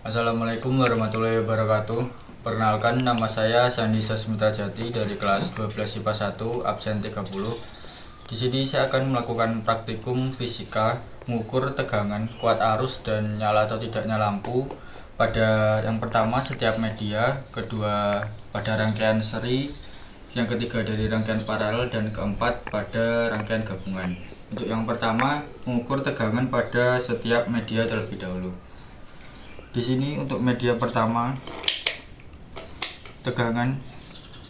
Assalamualaikum warahmatullahi wabarakatuh. Perkenalkan, nama saya Sandi Sasmita Jati dari kelas 12 IPA 1 absen 30. Di sini saya akan melakukan praktikum fisika mengukur tegangan, kuat arus dan nyala atau tidaknya lampu pada yang pertama setiap media, kedua pada rangkaian seri, yang ketiga dari rangkaian paralel, dan keempat pada rangkaian gabungan. Untuk yang pertama, mengukur tegangan pada setiap media terlebih dahulu. Di sini untuk media pertama, tegangan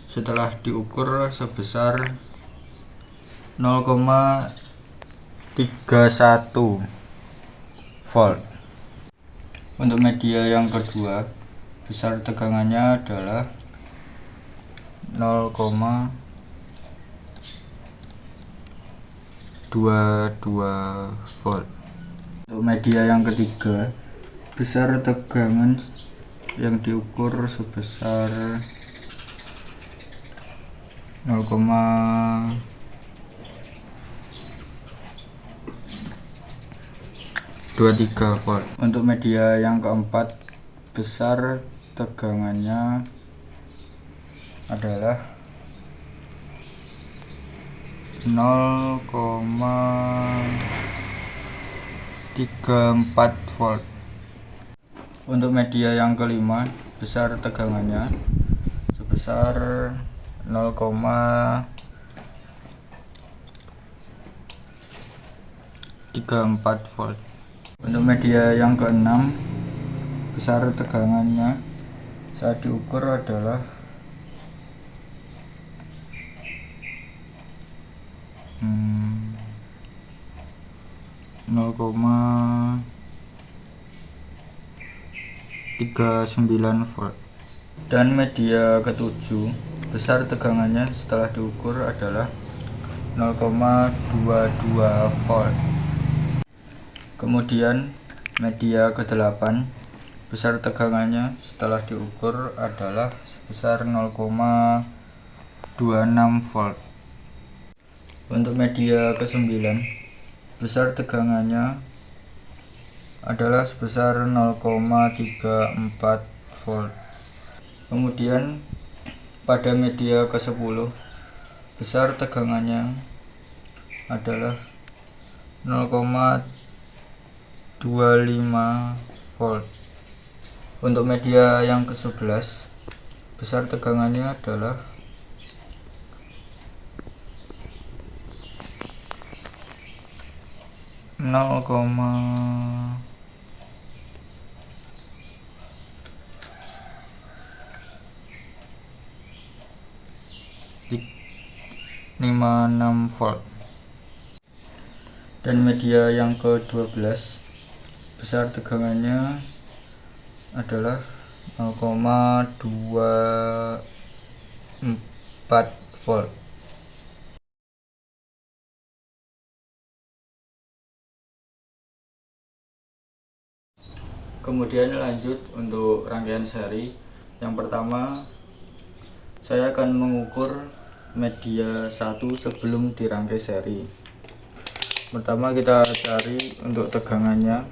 setelah diukur sebesar 0,31 volt. Untuk media yang kedua, besar tegangannya adalah 0,22 volt. Untuk media yang ketiga, besar tegangan yang diukur sebesar 0,23 volt. Untuk media yang keempat, besar tegangannya adalah 0,34 volt. Untuk media yang kelima, besar tegangannya sebesar 0,34 volt. Untuk media yang keenam, besar tegangannya saat diukur adalah 0,39 volt. Dan media ketujuh, besar tegangannya setelah diukur adalah 0,22 volt. Kemudian media ke-8, besar tegangannya setelah diukur adalah sebesar 0,26 volt. Untuk media ke-9, besar tegangannya adalah sebesar 0,34 volt. Kemudian pada media ke-10, besar tegangannya adalah 0,25 volt. Untuk media yang ke-11, besar tegangannya adalah 0,56 volt. Dan media yang ke-12, besar tegangannya adalah 0,24 volt. Kemudian lanjut untuk rangkaian seri. Yang pertama, saya akan mengukur media 1 sebelum dirangkai seri. Pertama kita cari untuk tegangannya,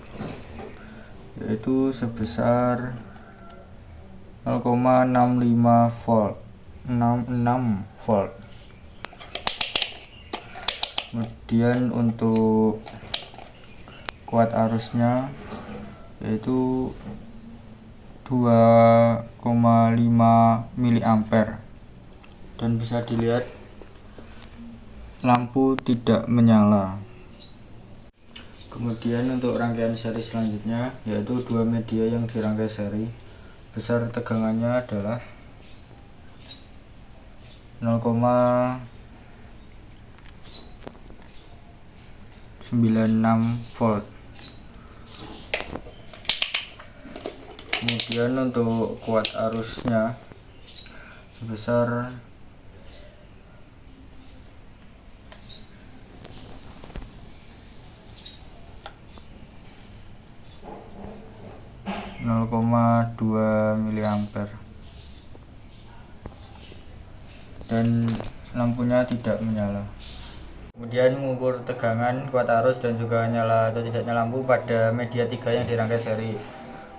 yaitu sebesar 0,65 volt, 66 volt. Kemudian untuk kuat arusnya yaitu 2,5 mA, dan bisa dilihat lampu tidak menyala. Kemudian untuk rangkaian seri selanjutnya, yaitu dua media yang dirangkai seri, besar tegangannya adalah 0,96 volt. Kemudian untuk kuat arusnya sebesar 0,2 mA, dan lampunya tidak menyala. Kemudian mengukur tegangan, kuat arus, dan juga nyala atau tidaknya lampu pada media 3 yang dirangkai seri.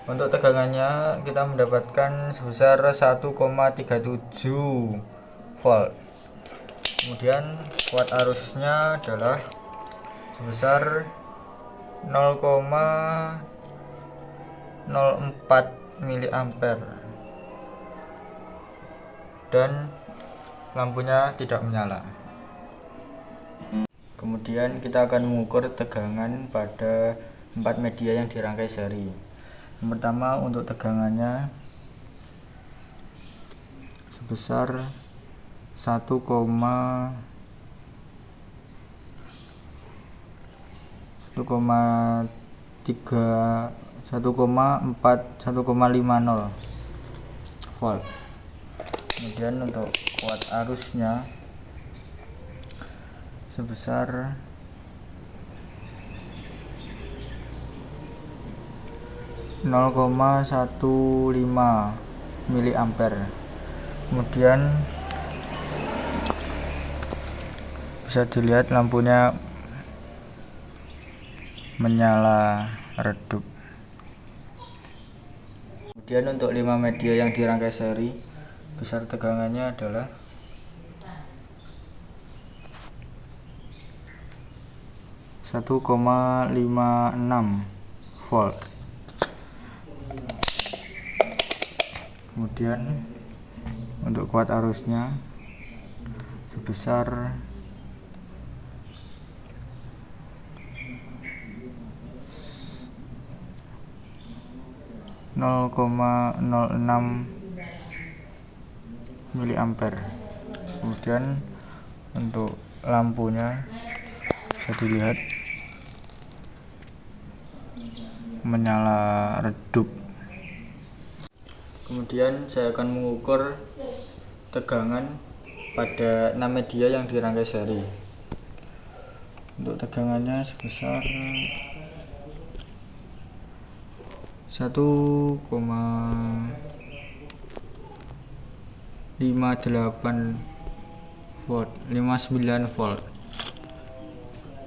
Untuk tegangannya kita mendapatkan sebesar 1,37 volt. Kemudian kuat arusnya adalah sebesar 0,04 miliampere dan lampunya tidak menyala. Kemudian kita akan mengukur tegangan pada 4 media yang dirangkai seri. Yang pertama, untuk tegangannya sebesar 1,50 volt. Kemudian untuk kuat arusnya sebesar 0,15 miliampere. Kemudian bisa dilihat lampunya menyala redup. Kemudian untuk 5 media yang dirangkai seri, besar tegangannya adalah 1,56 volt. Kemudian untuk kuat arusnya sebesar 0,06 miliampere. Kemudian untuk lampunya bisa dilihat menyala redup. Kemudian saya akan mengukur tegangan pada 6 media yang dirangkai seri. Untuk tegangannya sebesar 1,59 volt.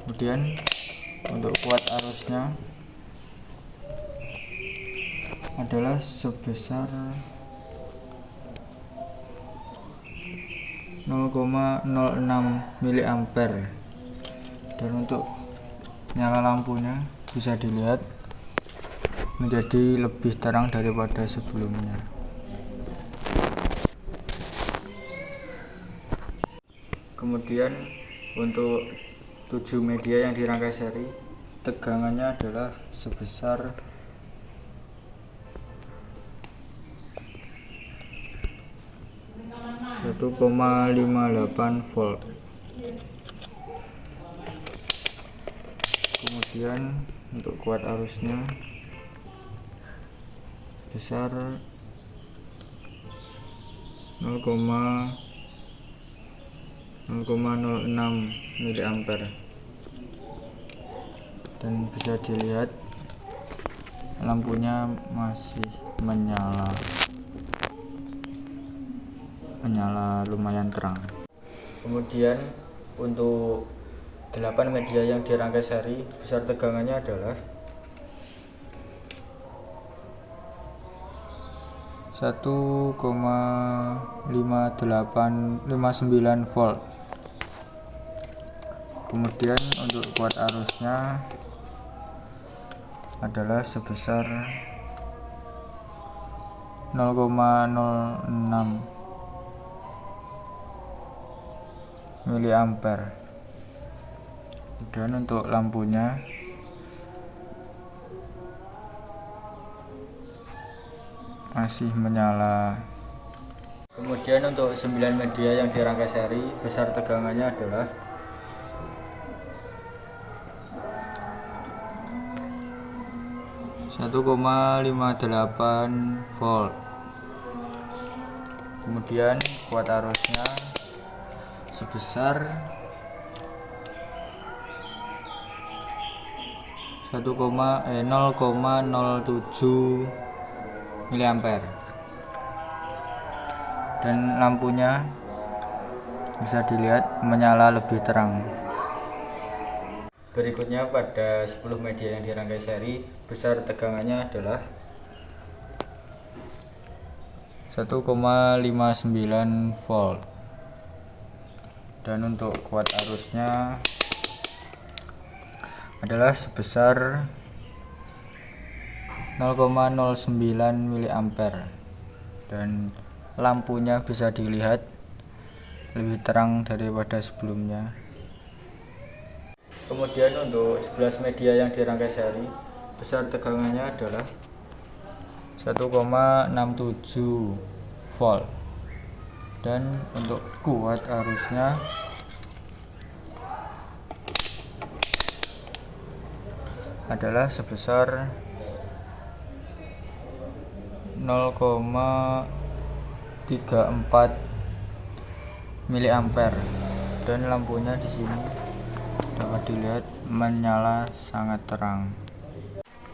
Kemudian untuk kuat arusnya adalah sebesar 0,06 miliampere. Dan untuk nyala lampunya bisa dilihat menjadi lebih terang daripada sebelumnya. Kemudian untuk 7 media yang dirangkai seri, tegangannya adalah sebesar 1,58 volt. Kemudian untuk kuat arusnya besar 0,06 miliampere dan bisa dilihat lampunya masih menyala lumayan terang. Kemudian untuk 8 media yang dirangkai seri, besar tegangannya adalah 1,59 volt. Kemudian untuk kuat arusnya adalah sebesar 0,06 miliampere. Kemudian untuk lampunya masih menyala. Kemudian untuk 9 media yang dirangkai seri, besar tegangannya adalah 1,58 volt. Kemudian kuat arusnya sebesar 0,07 miliampere dan lampunya bisa dilihat menyala lebih terang. Berikutnya pada 10 media yang dirangkai seri, besar tegangannya adalah 1,59 volt. Dan untuk kuat arusnya adalah sebesar 0,09 mA, dan lampunya bisa dilihat lebih terang daripada sebelumnya. Kemudian untuk 11 media yang dirangkai seri, besar tegangannya adalah 1,67 volt, dan untuk kuat arusnya adalah sebesar 0,34 mA, dan lampunya di sini dapat dilihat menyala sangat terang.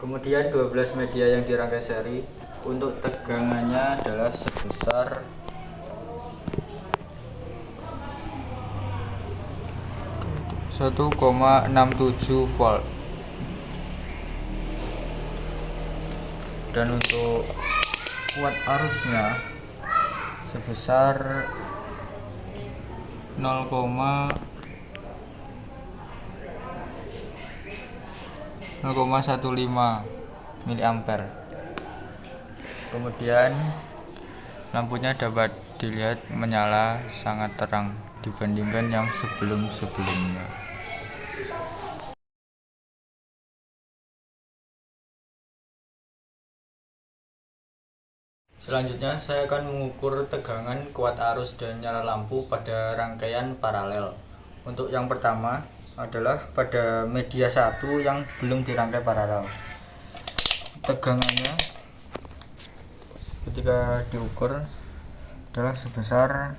Kemudian 12 media yang dirangkai seri, untuk tegangannya adalah sebesar 1,67 volt, dan untuk kuat arusnya sebesar 0,15 mA. Kemudian lampunya dapat dilihat menyala sangat terang dibandingkan yang sebelum-sebelumnya. Selanjutnya saya akan mengukur tegangan, kuat arus, dan nyala lampu pada rangkaian paralel. Untuk yang pertama adalah pada media 1 yang belum dirangkai paralel. Tegangannya ketika diukur adalah sebesar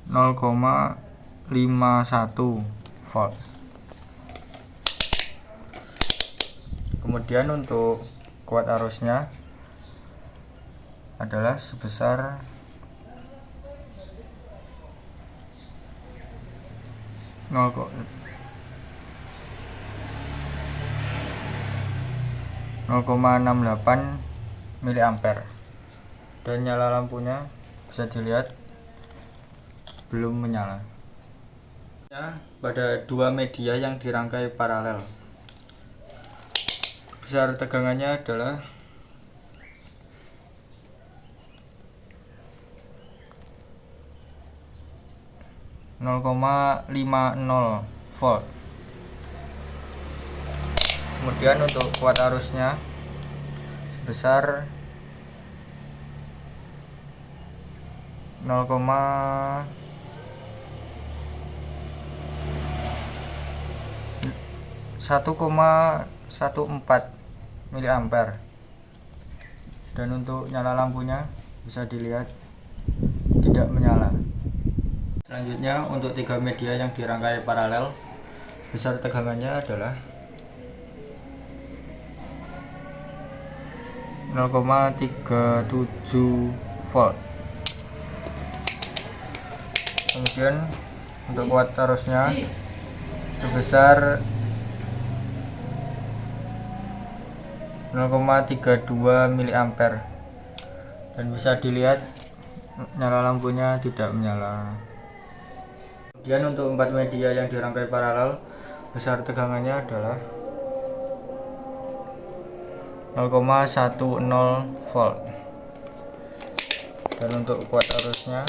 0,51 volt. Kemudian untuk kuat arusnya adalah sebesar 0,68 mA, dan nyala lampunya bisa dilihat belum menyala. Pada dua media yang dirangkai paralel, besar tegangannya adalah 0,50 volt. Kemudian untuk kuat arusnya sebesar 1,14 mA, dan untuk nyala lampunya bisa dilihat tidak menyala. Selanjutnya untuk tiga media yang dirangkai paralel, besar tegangannya adalah 0,37 volt. Kemudian untuk kuat arusnya sebesar 0,32 mA, dan bisa dilihat nyala lampunya tidak menyala. Kemudian untuk 4 media yang dirangkai paralel, besar tegangannya adalah 0,10 volt, dan untuk kuat arusnya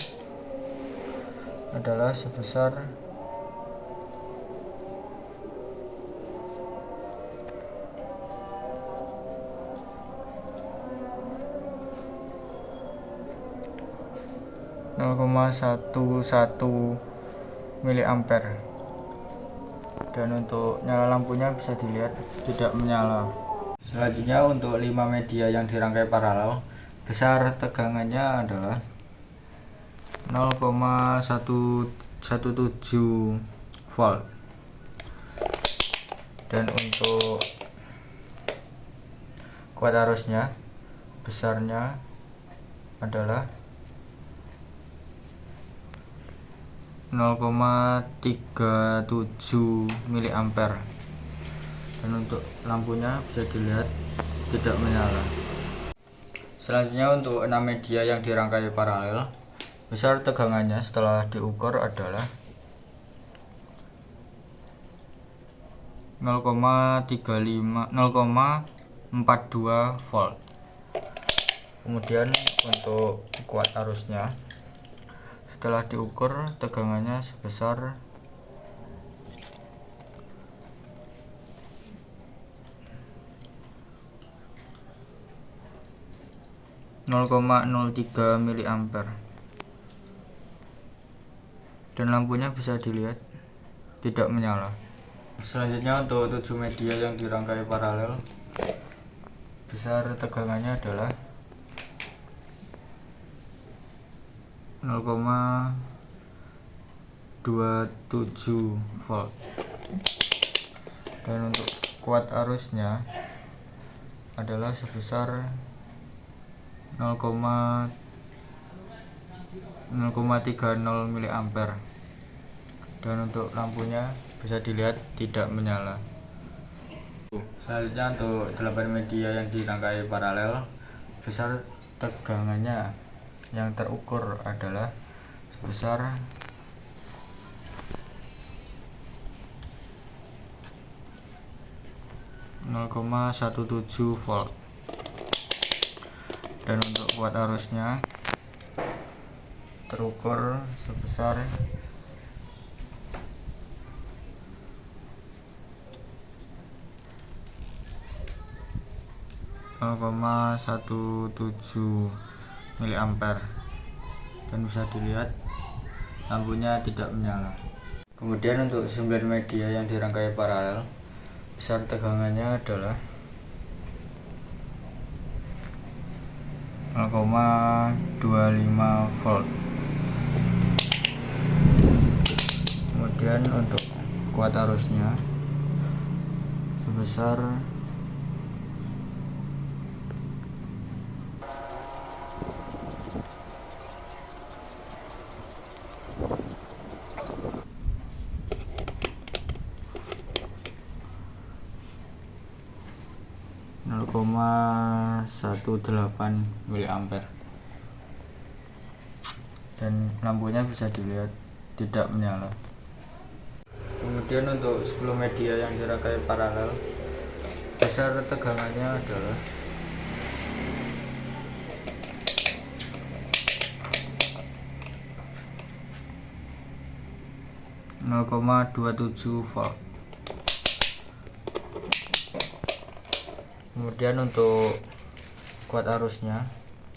adalah sebesar 0,11 mA, dan untuk nyala lampunya bisa dilihat tidak menyala. Selanjutnya untuk 5 media yang dirangkai paralel, besar tegangannya adalah 0,117 volt, dan untuk kuat arusnya besarnya adalah 0,37 mA, dan untuk lampunya bisa dilihat tidak menyala. Selanjutnya untuk 6 media yang dirangkai paralel, besar tegangannya setelah diukur adalah 0,42 volt. Kemudian untuk kuat arusnya setelah diukur tegangannya sebesar 0,03 mA dan lampunya bisa dilihat tidak menyala. Selanjutnya untuk 7 media yang dirangkai paralel, besar tegangannya adalah 0,27 volt dan untuk kuat arusnya adalah sebesar 0,30 mA dan untuk lampunya bisa dilihat tidak menyala. Selanjutnya untuk 8 media yang dirangkai paralel, besar tegangannya yang terukur adalah sebesar 0,17 volt dan untuk kuat arusnya terukur sebesar 0,17 mA dan bisa dilihat lampunya tidak menyala. Kemudian untuk 9 media yang dirangkai paralel, besar tegangannya adalah 0,25 volt. Kemudian untuk kuat arusnya sebesar 0,18 mA dan lampunya bisa dilihat tidak menyala. Kemudian untuk 10 media yang dirangkai paralel, besar tegangannya adalah 0,27 volt. Kemudian untuk kuat arusnya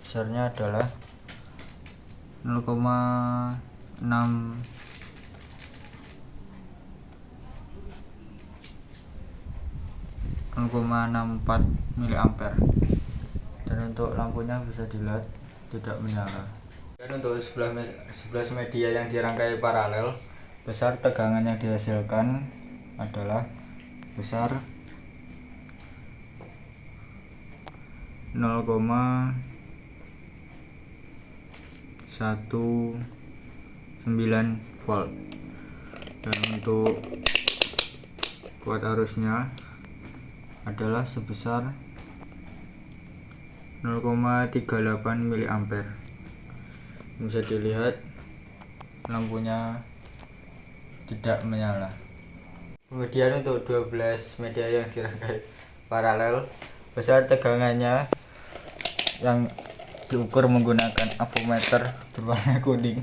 besarnya adalah 0,64 mA dan untuk lampunya bisa dilihat tidak menyala. Dan untuk 11 media yang dirangkai paralel, besar tegangan yang dihasilkan adalah besar 0,19 volt dan untuk kuat arusnya adalah sebesar 0,38 mA. Bisa dilihat lampunya tidak menyala. Kemudian untuk 12 media yang dirangkai paralel, besar tegangannya yang diukur menggunakan avometer berwarna kuning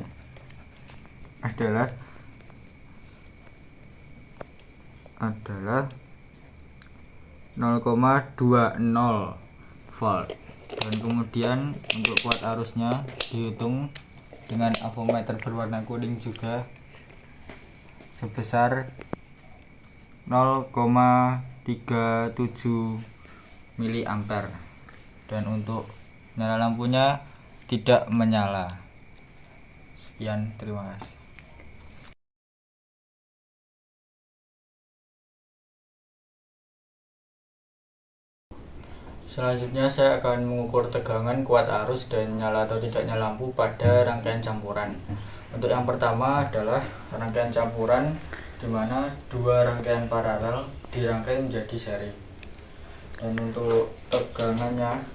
adalah 0,20 volt dan kemudian untuk kuat arusnya dihitung dengan avometer berwarna kuning juga sebesar 0,37 mA dan untuk nyala lampunya tidak menyala. Sekian, terima kasih. Selanjutnya saya akan mengukur tegangan, kuat arus, dan nyala atau tidaknya lampu pada rangkaian campuran. Untuk yang pertama adalah rangkaian campuran, di mana dua rangkaian paralel dirangkai menjadi seri. Dan untuk tegangannya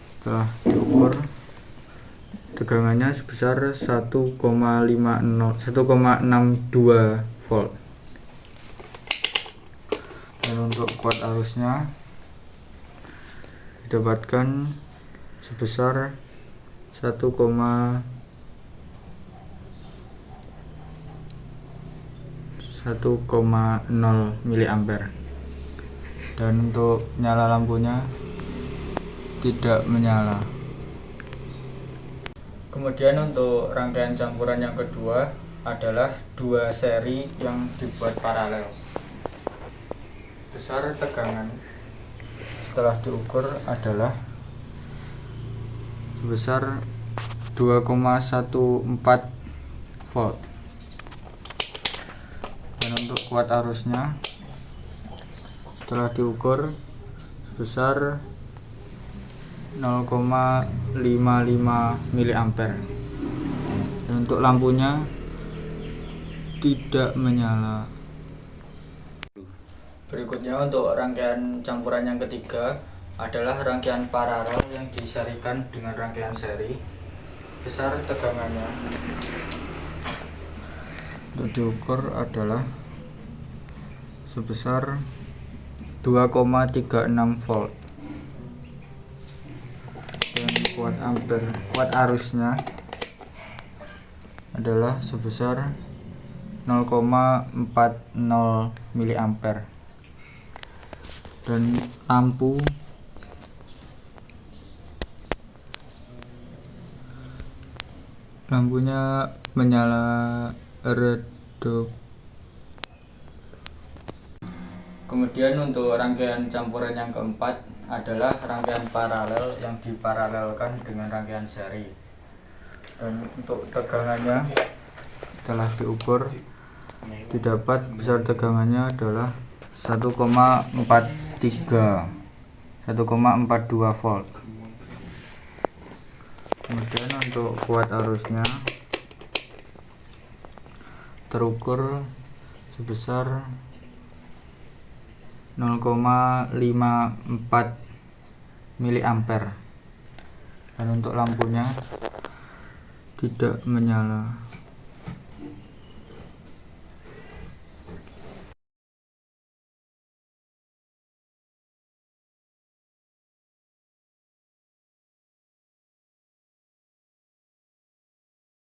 setelah diukur, tegangannya sebesar 1,62 volt. Dan untuk kuat arusnya didapatkan sebesar 1,10 mA. Dan untuk nyala lampunya tidak menyala. Kemudian untuk rangkaian campuran yang kedua adalah dua seri yang dibuat paralel. Besar tegangan setelah diukur adalah sebesar 2,14 volt. Dan untuk kuat arusnya setelah diukur sebesar 0,55 mA. Dan untuk lampunya tidak menyala. Berikutnya untuk rangkaian campuran yang ketiga adalah rangkaian paralel yang diserikan dengan rangkaian seri. Besar tegangannya untuk diukur adalah sebesar 2,36 volt. Dan kuat arusnya adalah sebesar 0,40 mA. Dan lampunya menyala redup. Kemudian untuk rangkaian campuran yang keempat adalah rangkaian paralel yang diparalelkan dengan rangkaian seri. Dan untuk tegangannya setelah diukur didapat besar tegangannya adalah 1,42 volt. Kemudian untuk kuat arusnya terukur sebesar 0,54 mA. Dan untuk lampunya tidak menyala.